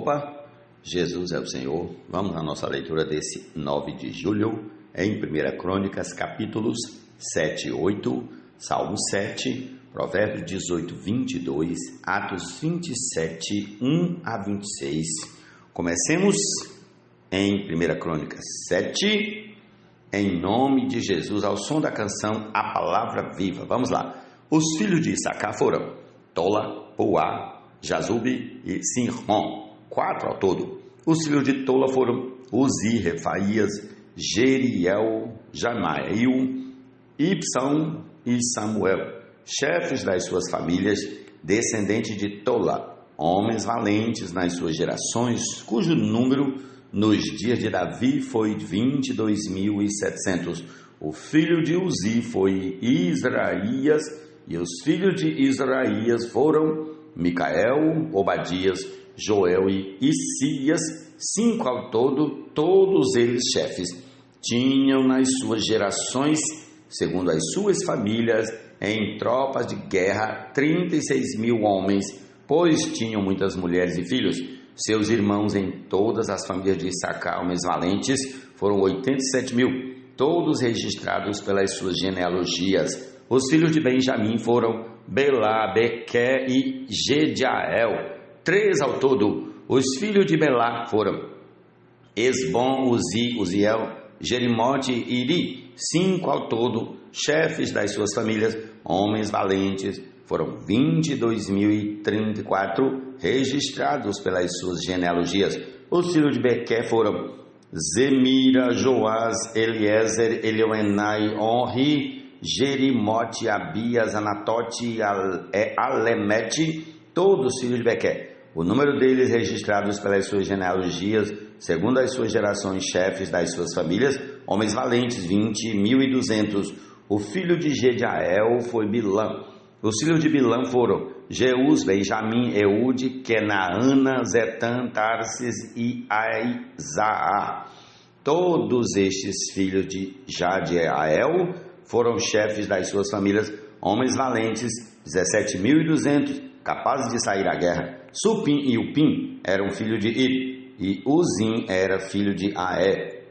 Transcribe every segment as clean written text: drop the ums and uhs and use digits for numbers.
Opa, Jesus é o Senhor. Vamos à nossa leitura desse 9 de julho, em 1 Crônicas, capítulos 7 e 8, Salmo 7, Provérbios 18, 22, Atos 27, 1 a 26. Comecemos em 1 Crônicas 7, em nome de Jesus, ao som da canção A Palavra Viva. Vamos lá. Os filhos de Issacar foram Tola, Puá, Jazube e Sinrom, 4 ao todo. Os filhos de Tola foram Uzi, Refaías, Jeriel, Jamael, Ibsão e Samuel, chefes das suas famílias, descendentes de Tola, homens valentes nas suas gerações, cujo número nos dias de Davi foi 22.700. O filho de Uzi foi Israías, e os filhos de Israías foram Micael, Obadias, Joel e Isias, 5 ao todo, todos eles chefes. Tinham nas suas gerações, segundo as suas famílias, em tropas de guerra, 36.000 homens, pois tinham muitas mulheres e filhos. Seus irmãos em todas as famílias de Issacar, homens valentes, foram 87.000, todos registrados pelas suas genealogias. Os filhos de Benjamim foram Belá, Bequer e Gediael, 3 ao todo. Os filhos de Belá foram Esbom, Uzi, Uziel, Jerimote e Iri, 5 ao todo, chefes das suas famílias, homens valentes, foram 22.034 registrados pelas suas genealogias. Os filhos de Bequer foram Zemira, Joás, Eliezer, Elioenai, Onri, Jerimote, Abias, Anatote e Alemete, todos filhos de Bequer. O número deles registrados pelas suas genealogias, segundo as suas gerações, chefes das suas famílias, homens valentes, 20.200. O filho de Gediael foi Bilã. Os filhos de Bilã foram Jeus, Benjamim, Eude, Kenaana, Zetã, Tarsis e Aizaá. Todos estes filhos de Jadiael foram chefes das suas famílias, homens valentes, 17.200, capazes de sair à guerra. Supim e Upim eram filhos de Ir, e Uzim era filho de Aé.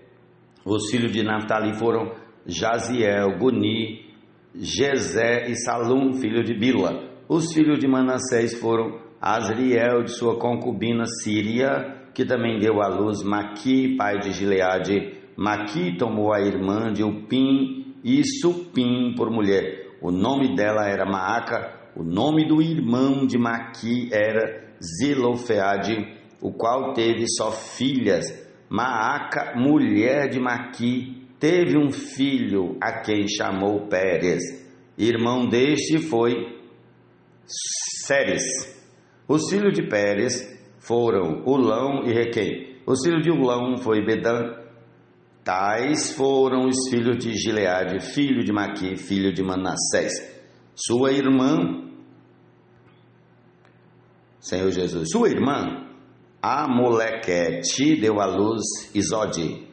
Os filhos de Naftali foram Jaziel, Guni, Jezé e Salum, filho de Bila. Os filhos de Manassés foram Asriel, de sua concubina Síria, que também deu à luz Maqui, pai de Gileade. Maqui tomou a irmã de Upim e Supim por mulher. O nome dela era Maaca. O nome do irmão de Maqui era Zilofeade, o qual teve só filhas. Maaca, mulher de Maqui, teve um filho a quem chamou Pérez. Irmão deste foi Séres. Os filhos de Pérez foram Ulão e Requem. Os filhos de Ulão foi Bedã. Tais foram os filhos de Gileade, filho de Maqui, filho de Manassés. Sua irmã, Senhor Jesus, sua irmã, Amolequete, deu à luz Isode,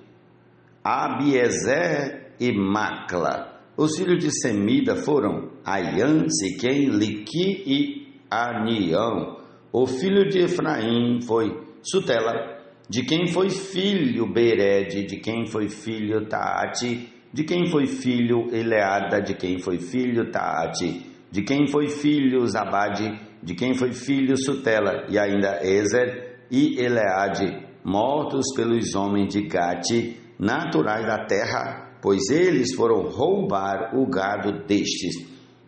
Abiezer e Macla. Os filhos de Semida foram Aian, Siquém, Liqui e Anião. O filho de Efraim foi Sutela, de quem foi filho Bered, de quem foi filho Taate, de quem foi filho Eleada, de quem foi filho Taate, de quem foi filho Zabade, de quem foi filho Sutela, e ainda Ezer e Eleade, mortos pelos homens de Gate, naturais da terra, pois eles foram roubar o gado destes.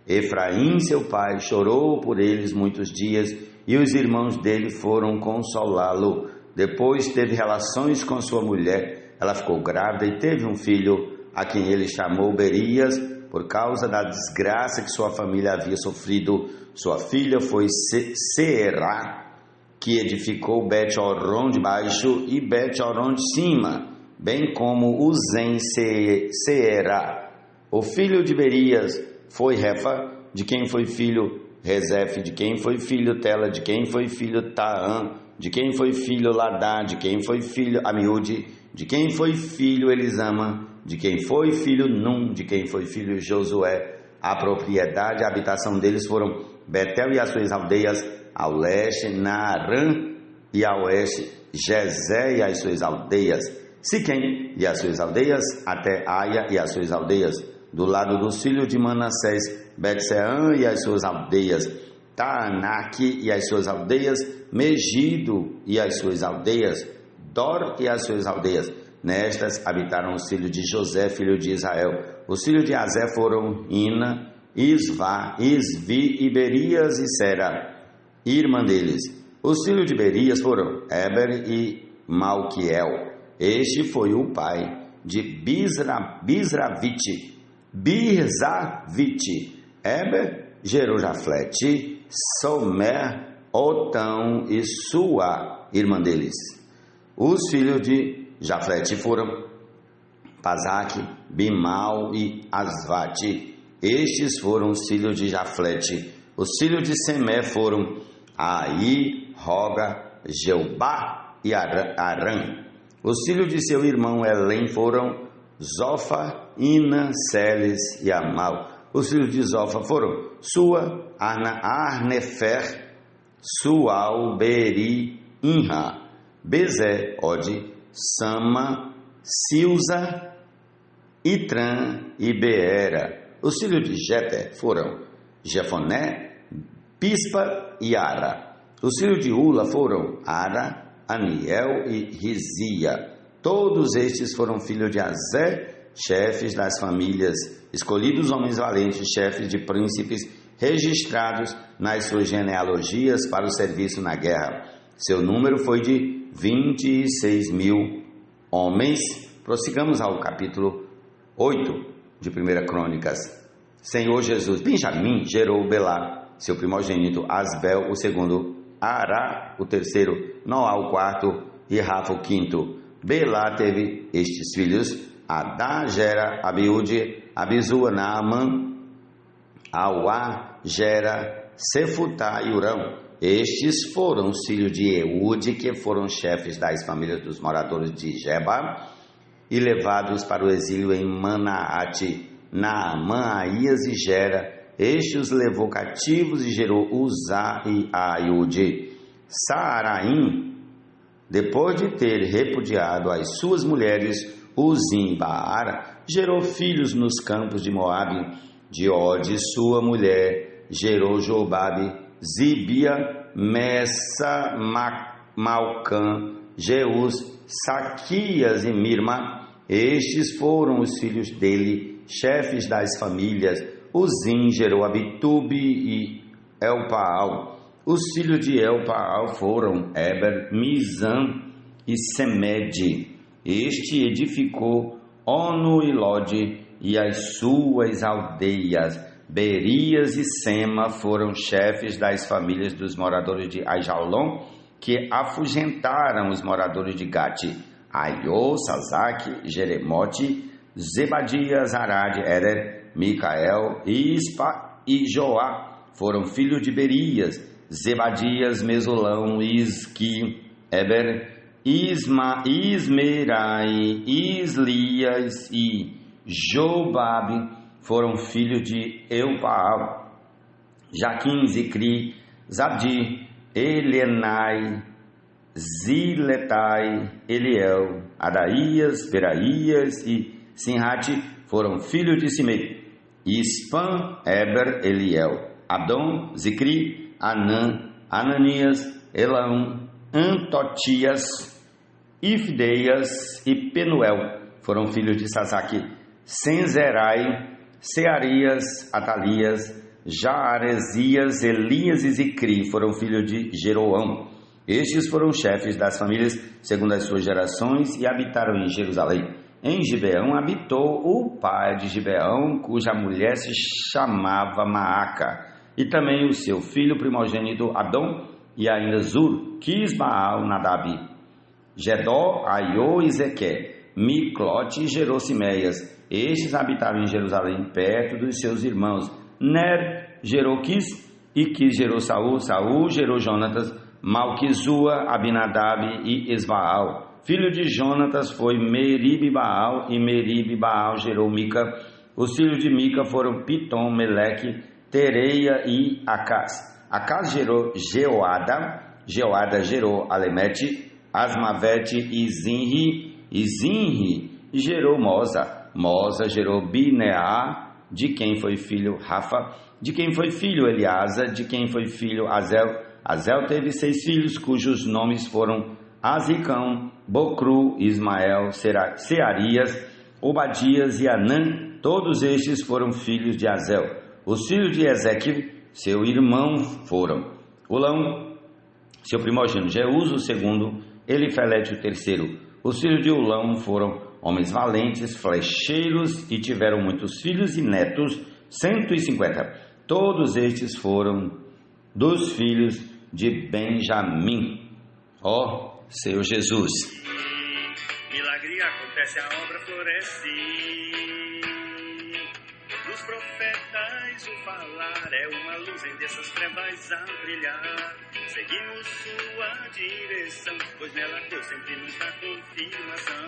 Efraim, seu pai, chorou por eles muitos dias, e os irmãos dele foram consolá-lo. Depois teve relações com sua mulher, ela ficou grávida e teve um filho, a quem ele chamou Berias, por causa da desgraça que sua família havia sofrido. Sua filha foi Seerá, que edificou Bet-Horon de baixo e Bet-Horon de cima, bem como Uzem Seerá. O filho de Berias foi Refa, de quem foi filho Rezefe, de quem foi filho Tela, de quem foi filho Taã, de quem foi filho Ladá, de quem foi filho Amiúde, de quem foi filho Elisama, de quem foi filho Num, de quem foi filho Josué. A propriedade e a habitação deles foram Betel e as suas aldeias, ao leste, Naarã e a oeste Gezé e as suas aldeias, Siquém e as suas aldeias, até Aia e as suas aldeias. Do lado dos filhos de Manassés, Bet-Seã e as suas aldeias, Taanaque e as suas aldeias, Megido e as suas aldeias, Dor e as suas aldeias. Nestas habitaram os filhos de José, filho de Israel. Os filhos de Azé foram Ina, Isvá, Isvi e Berias e Sera, irmã deles. Os filhos de Berias foram Eber e Malquiel. Este foi o pai de Birzavite. Eber gerou Jaflete, Somer, Otão e Sua, irmã deles. Os filhos de Jaflete foram Pazaque, Bimal e Asvate. Estes foram os filhos de Jaflete. Os filhos de Semé foram Aí, Roga, Jeubá e Arã. Os filhos de seu irmão Elém foram Zofa, Ina, Celes e Amal. Os filhos de Zofa foram Sua, Arnefer, Sual, Beri, Inha, Bezé, Ode, Sama, Silza, Itran e Beera. Os filhos de Jeter foram Jefoné, Pispa e Ara. Os filhos de Ula foram Ara, Aniel e Rizia. Todos estes foram filhos de Azé, chefes das famílias, escolhidos homens valentes, chefes de príncipes, registrados nas suas genealogias para o serviço na guerra. Seu número foi de 26.000 homens. Prossigamos ao capítulo 8 de 1 Crônicas. Senhor Jesus, Benjamim gerou Belá, seu primogênito, Asbel, o segundo, Ará, o terceiro, Noá, o quarto, e Rafa, o quinto. Belá teve estes filhos: Adá gera Abiúde, Abizua, Naamã, Auá gera Sefutá e Urão. Estes foram os filhos de Eude, que foram chefes das famílias dos moradores de Geba e levados para o exílio em Manaate. Naamã, Aías e Gera. Este os levou cativos e gerou Uzá e Aiude. Saaraim, depois de ter repudiado as suas mulheres, Uzim e Baara, gerou filhos nos campos de Moabe. De Ode, sua mulher, gerou Jobabe, Zibia, Messa, Malcã, Jeus, Saquias e Mirma. Estes foram os filhos dele, chefes das famílias. Uzim gerou Abitube e Elpaal. Os filhos de Elpaal foram Eber, Mizam e Semede. Este edificou Ono e Lode e as suas aldeias. Berias e Sema foram chefes das famílias dos moradores de Aijalon, que afugentaram os moradores de Gate. Aiô, Sazaque, Jeremote, Zebadias, Arad, Eder, Micael, Ispa e Joá foram filhos de Berias. Zebadias, Mesulão, Isqui, Eber, Ismerai, Islias e Jobabe foram filhos de Elpaal. Jaquim, Zicri, Zabdi, Elenai, Ziletai, Eliel, Adaías, Beraías e Sinhate foram filhos de Simei. Ispan, Eber, Eliel, Abdom, Zicri, Anã, Ananias, Elão, Antotias, Ifdeias e Penuel foram filhos de Sazaque. Senzerai, Searias, Atalias, Jaaresias, Elias e Zicri foram filhos de Jeroão. Estes foram chefes das famílias segundo as suas gerações e habitaram em Jerusalém. Em Gibeão habitou o pai de Gibeão, cuja mulher se chamava Maaca, e também o seu filho primogênito Adom, e ainda Zur, Quisbaal, Nadab, Gedó, Aiô e Zequé. Miclote gerou Simeias. Estes habitaram em Jerusalém, perto dos seus irmãos. Ner gerou Quis, e Quis gerou Saul. Saul gerou Jonatas, Malquizua, Abinadab e Esbaal. Filho de Jonatas foi Meribe-Baal, e Meribe-Baal gerou Mica. Os filhos de Mica foram Pitom, Meleque, Tereia e Acás. Acás gerou Jeoada, Jeoada gerou Alemete, Asmavete e Zinri gerou Mosa. Mosa gerou Bineá, de quem foi filho Rafa, de quem foi filho Eliasa, de quem foi filho Azel. Azel teve 6 filhos, cujos nomes foram Azricão, Bocru, Ismael, Searias, Obadias e Anã. Todos estes foram filhos de Azel. Os filhos de Ezequiel, seu irmão, foram Ulão, seu primogênito, Jeús, o segundo, Elifelete, o terceiro. Os filhos de Ulão foram homens valentes, flecheiros, e tiveram muitos filhos e netos, 150. Todos estes foram dos filhos de Benjamim. Ó Senhor Jesus. Milagre acontece, a obra floresce. Dos profetas o falar é uma luz em dessas trevas a brilhar. Seguimos sua direção, pois nela Deus sempre nos dá confirmação.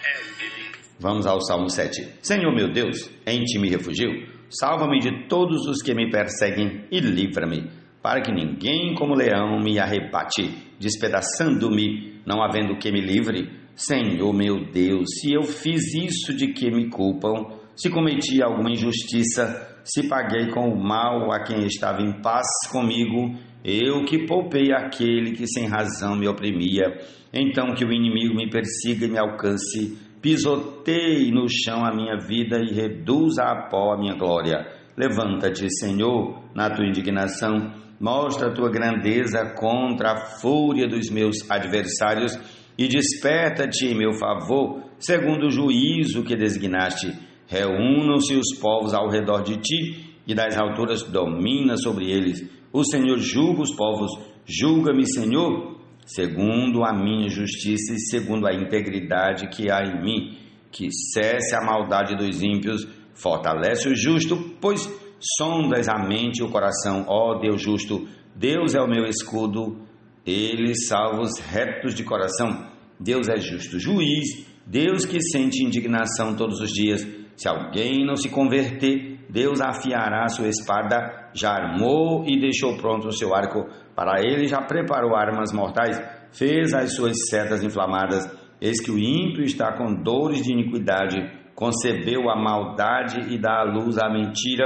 É o divino. Vamos ao Salmo 7. Senhor meu Deus, em ti me refugio. Salva-me de todos os que me perseguem e livra-me, para que ninguém como leão me arrebate, despedaçando-me, não havendo que me livre. Senhor meu Deus, se eu fiz isso, de que me culpam? Se cometi alguma injustiça, se paguei com o mal a quem estava em paz comigo, eu que poupei aquele que sem razão me oprimia. Então que o inimigo me persiga e me alcance, pisoteie no chão a minha vida e reduza a pó a minha glória. Levanta-te, Senhor, na tua indignação, mostra a tua grandeza contra a fúria dos meus adversários e desperta-te em meu favor, segundo o juízo que designaste. Reúnam-se os povos ao redor de ti e das alturas domina sobre eles. O Senhor julga os povos, julga-me, Senhor, segundo a minha justiça e segundo a integridade que há em mim. Que cesse a maldade dos ímpios, fortalece o justo, pois sondas a mente e o coração. Ó Deus justo, Deus é o meu escudo, ele salva os retos de coração. Deus é justo juiz, Deus que sente indignação todos os dias. Se alguém não se converter, Deus afiará a sua espada, já armou e deixou pronto o seu arco. Para ele já preparou armas mortais, fez as suas setas inflamadas. Eis que o ímpio está com dores de iniquidade, concebeu a maldade e dá à luz a mentira.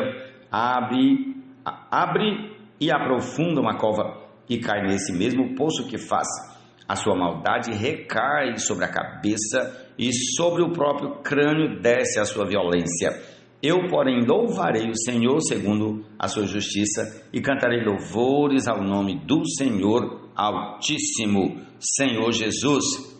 Abre e aprofunda uma cova e cai nesse mesmo poço que faz. A sua maldade recai sobre a cabeça e sobre o próprio crânio desce a sua violência. Eu, porém, louvarei o Senhor segundo a sua justiça e cantarei louvores ao nome do Senhor Altíssimo. Senhor Jesus.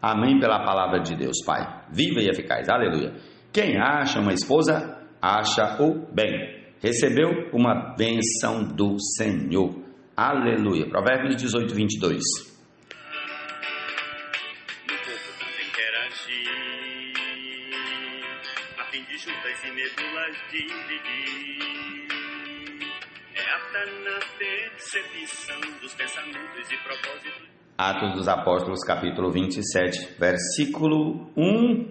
Amém pela palavra de Deus, Pai, viva e eficaz, aleluia. Quem acha uma esposa, acha o bem, recebeu uma bênção do Senhor, aleluia. Provérbios 18, 22. No corpo também quer agir, a fim de juntas e medulas dividir. É apta na percepção dos pensamentos e propósitos. Atos dos Apóstolos, capítulo 27, versículo 1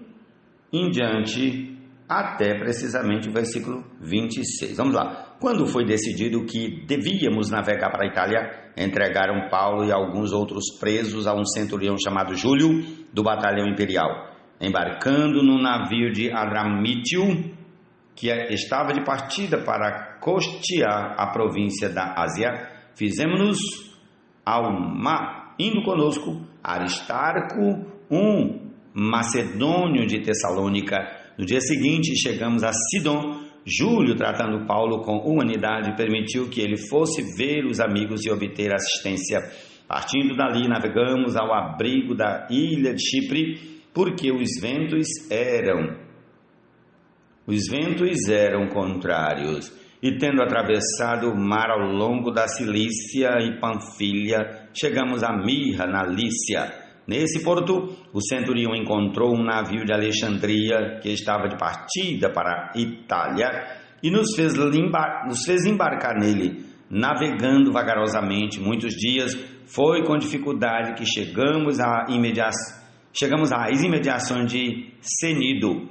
em diante, até precisamente o versículo 26. Vamos lá. Quando foi decidido que devíamos navegar para a Itália, entregaram Paulo e alguns outros presos a um centurião chamado Júlio, do batalhão imperial. Embarcando no navio de Adramítio, que estava de partida para costear a província da Ásia, fizemos-nos ao mar, indo conosco Aristarco, um macedônio de Tessalônica. No dia seguinte chegamos a Sidom. Júlio, tratando Paulo com humanidade, permitiu que ele fosse ver os amigos e obter assistência. Partindo dali, navegamos ao abrigo da ilha de Chipre, porque os ventos eram contrários. E tendo atravessado o mar ao longo da Cilícia e Panfilha, chegamos a Mirra, na Lícia. Nesse porto, o centurião encontrou um navio de Alexandria que estava de partida para a Itália e nos fez embarcar nele. navegando vagarosamente muitos dias, foi com dificuldade que chegamos às imediações de Cnido.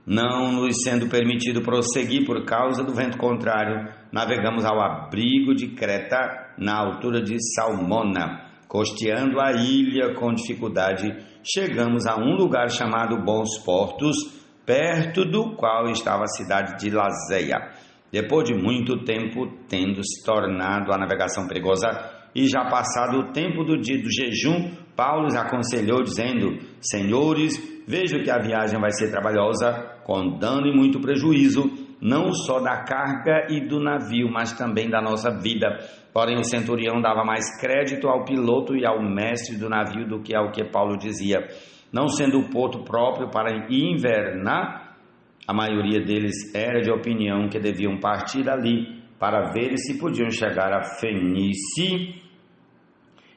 Não nos sendo permitido prosseguir por causa do vento contrário, navegamos ao abrigo de Creta, na altura de Salmona. Costeando a ilha com dificuldade, chegamos a um lugar chamado Bons Portos, perto do qual estava a cidade de Lazeia. Depois de muito tempo, tendo se tornado a navegação perigosa e já passado o tempo do dia do jejum, Paulo os aconselhou dizendo: Senhores, vejo que a viagem vai ser trabalhosa, com dano e muito prejuízo, não só da carga e do navio, mas também da nossa vida. Porém, o centurião dava mais crédito ao piloto e ao mestre do navio do que ao que Paulo dizia. Não sendo o porto próprio para invernar, a maioria deles era de opinião que deviam partir dali para ver se podiam chegar a Fenice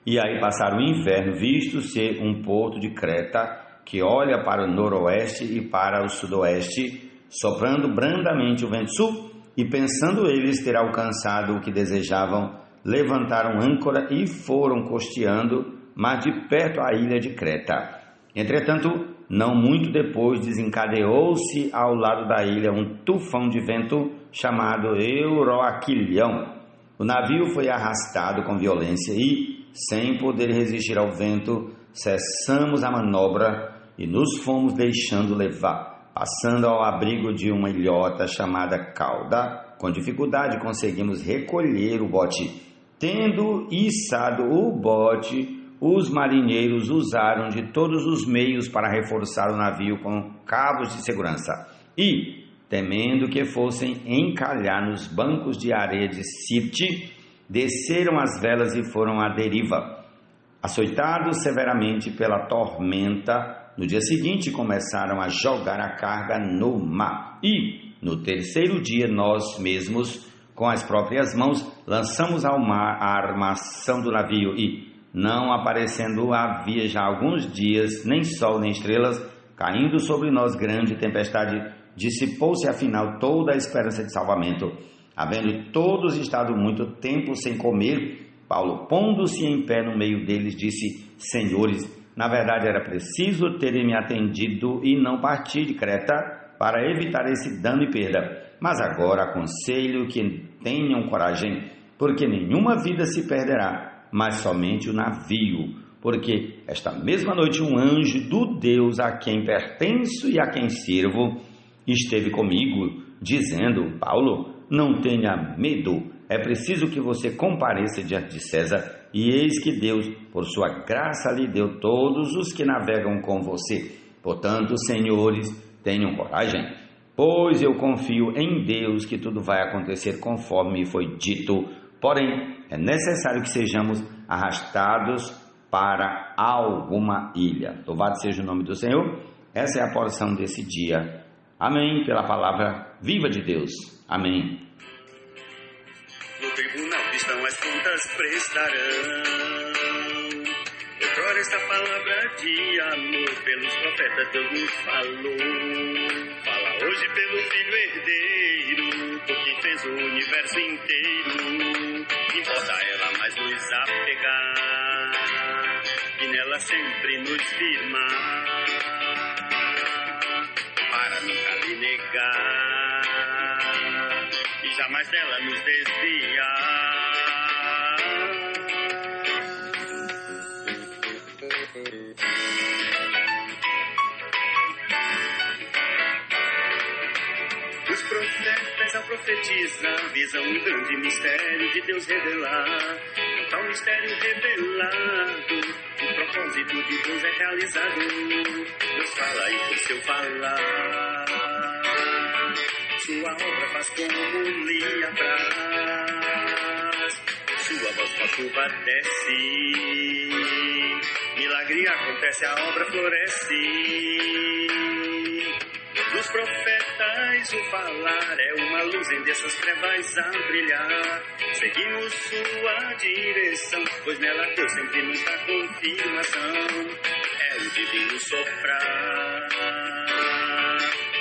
e aí passar o inverno, visto ser um porto de Creta que olha para o noroeste e para o sudoeste, soprando brandamente o vento sul, e pensando eles ter alcançado o que desejavam, levantaram âncora e foram costeando, mas de perto a ilha de Creta. Entretanto, não muito depois, desencadeou-se ao lado da ilha um tufão de vento chamado Euroaquilhão. O navio foi arrastado com violência e, sem poder resistir ao vento, cessamos a manobra e nos fomos deixando levar, passando ao abrigo de uma ilhota chamada Cauda. Com dificuldade conseguimos recolher o bote. Tendo içado o bote, os marinheiros usaram de todos os meios para reforçar o navio com cabos de segurança e, temendo que fossem encalhar nos bancos de areia de Sirte, desceram as velas e foram à deriva. Açoitados severamente pela tormenta, no dia seguinte começaram a jogar a carga no mar e, no terceiro dia, nós mesmos, com as próprias mãos, lançamos ao mar a armação do navio e, não aparecendo havia já alguns dias, nem sol nem estrelas, caindo sobre nós grande tempestade, dissipou-se afinal toda a esperança de salvamento. Havendo todos estado muito tempo sem comer, Paulo, pondo-se em pé no meio deles, disse: Senhores, na verdade era preciso terem me atendido e não partir de Creta para evitar esse dano e perda. Mas agora aconselho que tenham coragem, porque nenhuma vida se perderá, mas somente o navio, porque esta mesma noite um anjo do Deus a quem pertenço e a quem sirvo esteve comigo, dizendo: Paulo, não tenha medo, é preciso que você compareça diante de César, e eis que Deus, por sua graça, lhe deu todos os que navegam com você. Portanto, senhores, tenham coragem, pois eu confio em Deus que tudo vai acontecer conforme me foi dito. Porém, é necessário que sejamos arrastados para alguma ilha. Louvado seja o nome do Senhor. Essa é a porção desse dia. Amém, pela palavra viva de Deus. Amém. No tribunal cristão as contas prestarão. Outrora esta palavra de amor pelos profetas Deus nos falou. Fala hoje pelo Filho herdeiro, por quem fez o universo inteiro. Importa ela mais nos apegar e nela sempre nos firmar, para nunca lhe negar e jamais dela nos desviar. Os profetas ao profetizar visam um grande mistério de Deus revelar. Com tal mistério revelado, o propósito de Deus é realizado. Deus fala e por seu falar sua obra faz como lhe apraz. Sua voz com a chuva desce, milagre acontece, a obra floresce. Dos profetas o falar é uma luz em dessas trevas a brilhar. Seguimos sua direção, pois nela Deus sempre nos dá confirmação. É o divino soprar,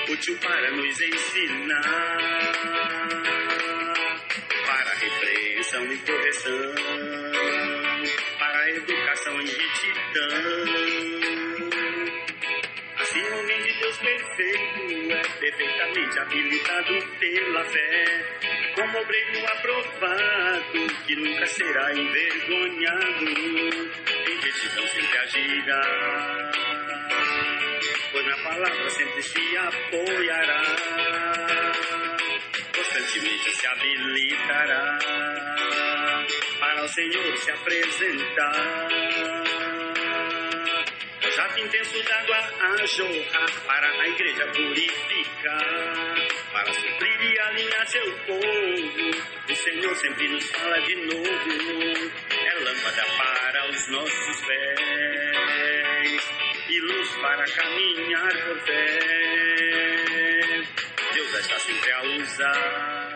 útil para nos ensinar, para repreensar repreensão e correção, para a educação em retidão. Assim o homem de Deus perfeito é perfeitamente habilitado pela fé, como obreiro aprovado, que nunca será envergonhado, em retidão sempre agirá, pois na palavra sempre se apoiará, constantemente se habilitará, para o Senhor se apresentar. Jato intenso d'água a jorrar, para a igreja purificar, para suprir e alinhar seu povo. O Senhor sempre nos fala de novo, é lâmpada para os nossos pés e luz para caminhar por fé. Deus está sempre a usar